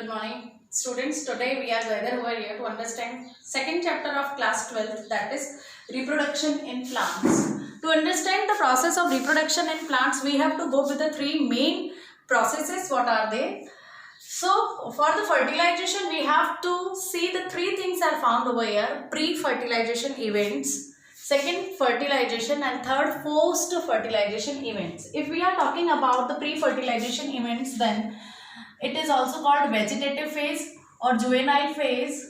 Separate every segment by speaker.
Speaker 1: Good morning, students. Today we are gathered over here to understand second chapter of class 12, that is reproduction in plants. To understand the process of reproduction in plants, we have to go with the three main processes. What are they? So for the fertilization, we have to see the three things are found over here: pre-fertilization events, second fertilization, and third post-fertilization events. If we are talking about the pre-fertilization events, then it is also called vegetative phase or juvenile phase.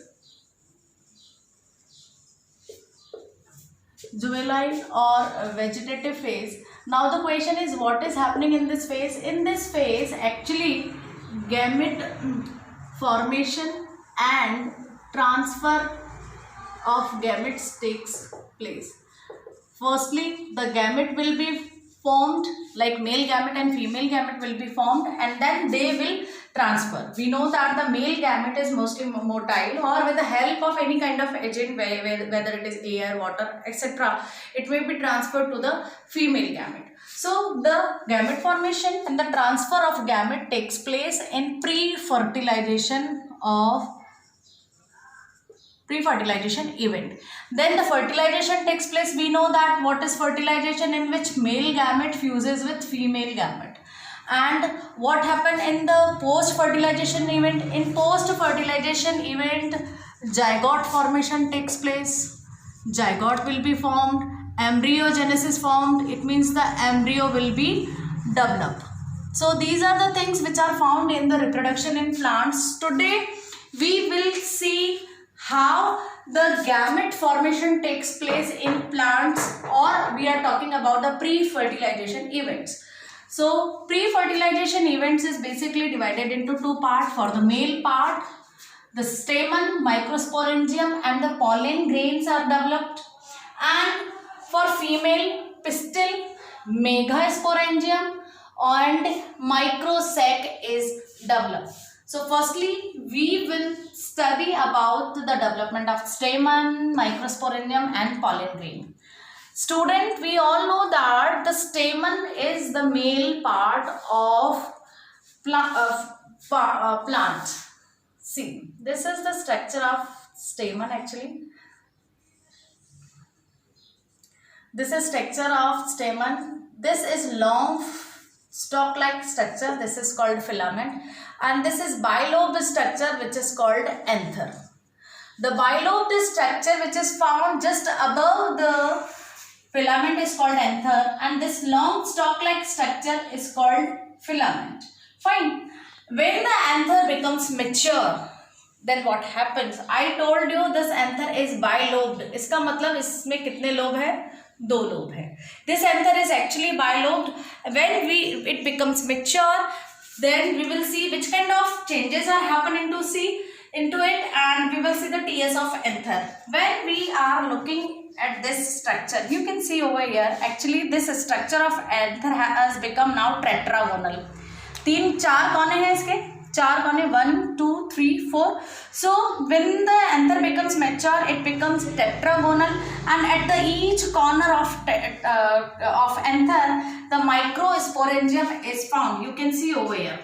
Speaker 1: Juvenile or vegetative phase. Now the question is, what is happening in this phase? In this phase, actually, gamete formation and transfer of gametes takes place. Firstly, the gamete will be formed, like male gamete and female gamete will be formed, and then they will transfer. We know that the male gamete is mostly motile, or with the help of any kind of agent, whether it is air, water, etc., it may be transferred to the female gamete. So the gamete formation and the transfer of gamete takes place in pre-fertilization event. Then the fertilization takes place. We know that what is fertilization, in which male gamete fuses with female gamete. And what happened in the post-fertilization event? In post-fertilization event, zygote formation takes place. Zygote will be formed. Embryogenesis formed. It means the embryo will be developed. So these are the things which are found in the reproduction in plants. Today we will see how the gamete formation takes place in plants, or we are talking about the pre-fertilization events. So pre-fertilization events is basically divided into two parts. For the male part, the stamen, microsporangium and the pollen grains are developed, and for female, pistil, megasporangium and microsac is developed. So firstly, we will study about the development of stamen, microsporangium and pollen grain. Student, we all know that the stamen is the male part of plant. See, this is the structure of stamen actually. This is structure of stamen. This is long stalk-like structure. This is called filament. And this is bilobed structure, which is called anther. The bilobed structure which is found just above the filament is called anther, and this long stalk-like structure is called filament. Fine. When the anther becomes mature, then what happens? I told you this anther is bilobed. इसका मतलब इसमें कितने lobe है? दो lobe है. This anther is actually bilobed. When it becomes mature, then we will see which kind of changes are happening into it, and we will see the TS of anther. When we are looking at this structure, you can see over here, actually this structure of anther has become now tetragonal. चार कोने हैं इसके, चार कोने, 1 2 3 4. So when the anther becomes mature, it becomes tetragonal, and at the each corner of anther, the microsporangium is found. You can see over here.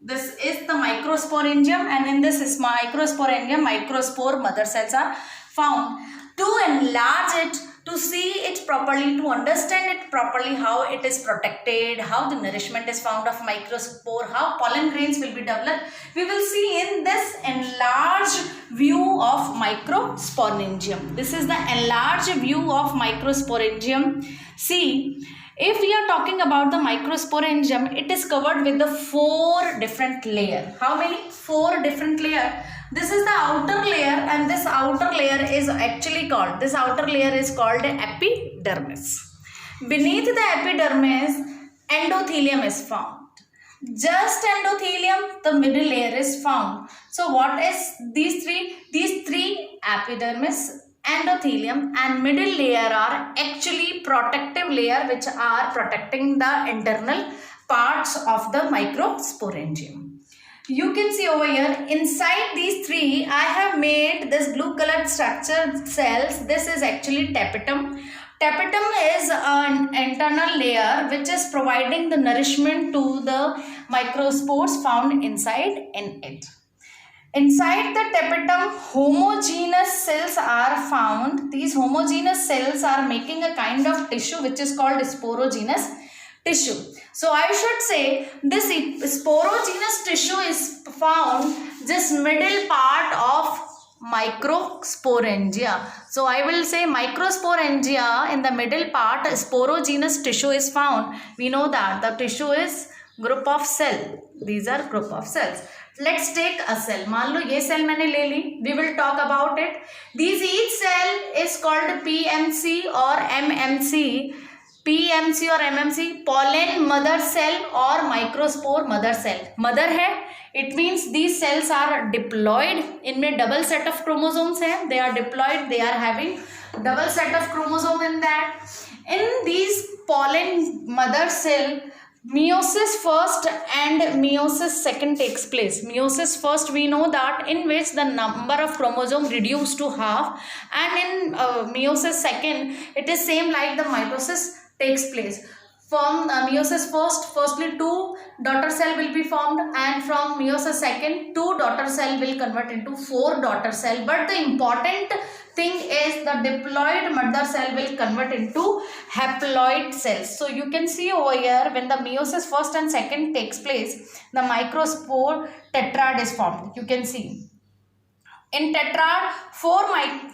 Speaker 1: This is the microsporangium, and in this is microsporangium, microspore mother cells are found. To enlarge it, to see it properly, to understand it properly, how it is protected, how the nourishment is found of microspore, how pollen grains will be developed, we will see in this enlarged view of microsporangium. This is the enlarged view of microsporangium. See, if we are talking about the microsporangium, it is covered with the 4 different layers. How many? 4 different layers. This is the outer layer, and this outer layer is actually called, this outer layer is called epidermis. Beneath the epidermis, endothelium is found. Just endothelium, the middle layer is found. So what is these three? These three, epidermis, endothelium and middle layer, are actually protective layer which are protecting the internal parts of the microsporangium. You can see over here, inside these three, I have made this blue colored structured cells. This is actually tapetum. Tapetum is an internal layer which is providing the nourishment to the microspores found inside in it. Inside the tapetum, homogeneous cells are found. These homogeneous cells are making a kind of tissue which is called sporogenous tissue. So I should say this sporogenous tissue is found just middle part of microsporangia. So I will say microsporangia, in the middle part sporogenous tissue is found. We know that the tissue is group of cell. These are group of cells. Let's take a cell. मान लो ये cell मैंने ले ली. We will talk about it. These each cell is called PMC or MMC. PMC or MMC, pollen mother cell or microspore mother cell. Mother है, it means these cells are diploid. इनमें double set of chromosomes है. They are diploid. They are having double set of chromosome in that. In these pollen mother cell, meiosis first and meiosis second takes place. Meiosis first, we know that, in which the number of chromosome reduced to half, and in meiosis second it is same like the mitosis takes place. From meiosis first, firstly 2 daughter cell will be formed, and from meiosis second 2 daughter cell will convert into 4 daughter cell. But the important thing is the diploid mother cell will convert into haploid cells. So you can see over here, when the meiosis first and second takes place, the microspore tetrad is formed. You can see in tetrad 4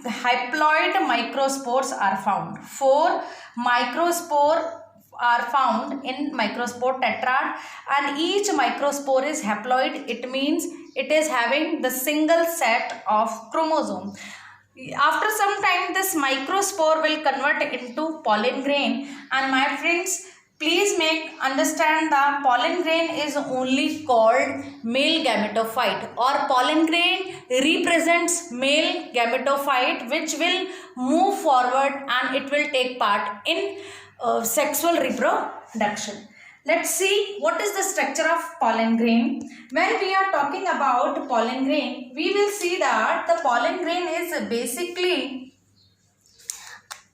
Speaker 1: haploid microspores are found. 4 microspore are found in microspore tetrad, and each microspore is haploid. It means it is having the single set of chromosome. After some time, this microspore will convert into pollen grain, and my friends, please understand that pollen grain is only called male gametophyte, or pollen grain represents male gametophyte which will move forward and it will take part in sexual reproduction. Let's see what is the structure of pollen grain. When we are talking about pollen grain, we will see that the pollen grain is basically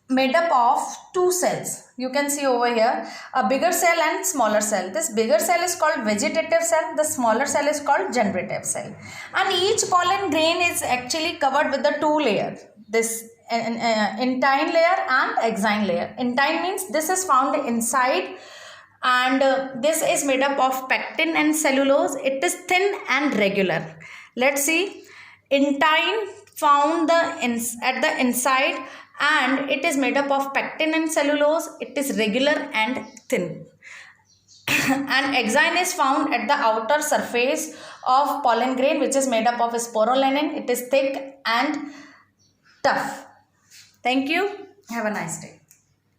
Speaker 1: made up of 2 cells. You can see over here a bigger cell and smaller cell. This bigger cell is called vegetative cell. The smaller cell is called generative cell. And each pollen grain is actually covered with the 2 layers. This intine layer and exine layer. Intine means this is found inside, and this is made up of pectin and cellulose. It is thin and regular. Let's see. Intine found at the inside, and it is made up of pectin and cellulose. It is regular and thin. And exine is found at the outer surface of pollen grain, which is made up of sporolanin. It is thick and tough. Thank you. Have a nice day.